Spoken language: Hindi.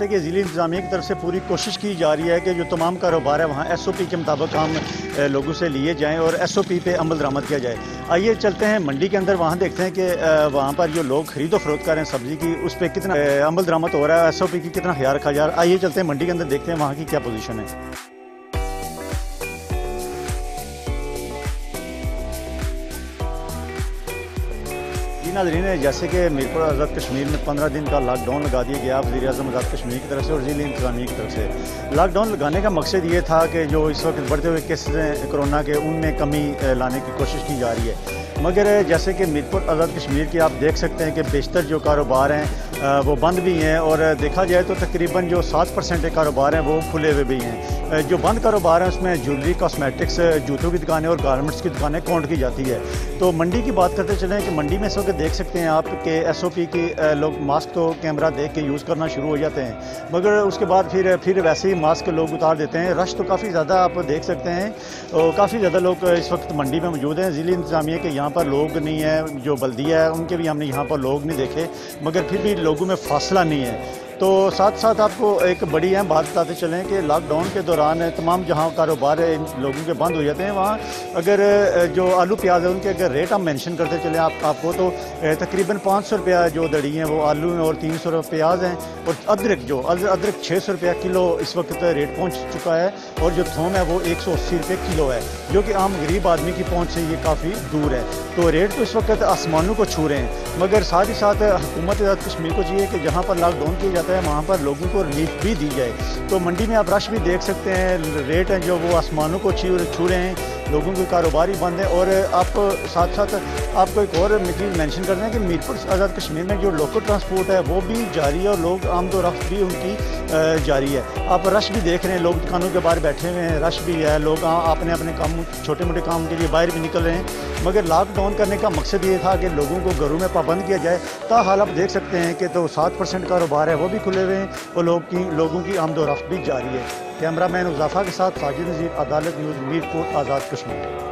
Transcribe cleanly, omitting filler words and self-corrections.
कि ज़िली इंतज़ामिया की तरफ से पूरी कोशिश की जा रही है कि जो तमाम कारोबार है वहाँ SOP के मुताबिक काम लोगों से लिए जाएँ और SOP पे अमल दरामद किया जाए। आइए चलते हैं मंडी के अंदर, वहाँ देखते हैं कि वहाँ पर जो लोग खरीदो फरोख्त कर रहे हैं सब्ज़ी की, उस पर कितना अमल दरामद हो रहा है, SOP की कितना ख्याल रखा जा रहा है। आइए चलते हैं मंडी के अंदर, देखते हैं वहाँ की क्या पोजीशन है। जी नाज़रीन, जैसे कि मीरपुर आज़ाद कश्मीर में 15 दिन का लॉकडाउन लगा दिया गया वज़ीर-ए-आज़म आज़ाद कश्मीर की तरफ से और ज़िली इंतज़ामिया की तरफ से। लॉकडाउन लगाने का मकसद ये था कि जो इस वक्त बढ़ते हुए केसेस हैं कोरोना के, उनमें कमी लाने की कोशिश की जा रही है। मगर जैसे कि मीरपुर आज़ाद कश्मीर के आप देख सकते हैं कि बेशतर जो कारोबार हैं वो बंद भी हैं और देखा जाए तो तकरीबन जो 7% के कारोबार हैं वो खुले हुए भी हैं। जो बंद कारोबार हैं उसमें ज्वेलरी, कॉस्मेटिक्स, जूतों की दुकानें और गारमेंट्स की दुकानें काउंट की जाती है। तो मंडी की बात करते चलें कि मंडी में इस वक्त देख सकते हैं आप कि SOP की लोग मास्क तो कैमरा देख के यूज़ करना शुरू हो जाते हैं, मगर उसके बाद फिर वैसे ही मास्क लोग उतार देते हैं। रश तो काफ़ी ज़्यादा आप देख सकते हैं, काफ़ी ज़्यादा लोग इस वक्त मंडी में मौजूद हैं। ज़िली इंतज़ामिया के यहाँ पर लोग नहीं है, जो बल्दिया है उनके भी हमने यहाँ पर लोग नहीं देखे, मगर फिर भी लोगों में फासला नहीं है। तो साथ साथ आपको एक बड़ी अहम बात बताते चलें कि लॉकडाउन के दौरान तमाम जहाँ कारोबार लोगों के बंद हो जाते हैं, वहाँ अगर जो आलू प्याज है उनके अगर रेट हम मेंशन करते चलें आपको तो तकरीबन 500 रुपया जो दड़ी हैं वो आलू हैं और 300 रुपये प्याज हैं, और अदरक 600 रुपया किलो इस वक्त रेट पहुँच चुका है, और जो थोम है वो 180 रुपये किलो है, जो कि आम गरीब आदमी की पहुँच से ये काफ़ी दूर है। तो रेट तो इस वक्त आसमानों को छू रहे हैं, मगर साथ ही साथ हुकूमत आज़ाद कश्मीर को चाहिए कि जहाँ पर लॉकडाउन किया जाता है वहाँ पर लोगों को रिलीफ भी दी जाए। तो मंडी में आप रश भी देख सकते हैं, रेट हैं जो वो आसमानों को छू रहे हैं, लोगों के कारोबार ही बंद है। और आप साथ साथ आपको एक और चीज़ मेंशन कर दें कि मीरपुर आज़ाद कश्मीर में जो लोकल ट्रांसपोर्ट है वो भी जारी है और लोग आमदोरफ्त भी उनकी जारी है। आप रश भी देख रहे हैं, लोग दुकानों के बाहर बैठे हुए हैं, रश भी है, लोग अपने अपने काम, छोटे मोटे काम के लिए बाहर भी निकल रहे हैं। मगर लॉकडाउन करने का मकसद ये था कि लोगों को घरों में पाबंद किया जाए। ताहाल आप देख सकते हैं कि तो 7% कारोबार है वो भी खुले हुए हैं और लोगों की आमदोरफ्त भी जारी है। कैमरामैन उज़ाफ़ा के साथ साजिद नज़ीर, अदालत न्यूज़, मीरपुर आज़ाद कश्मीर।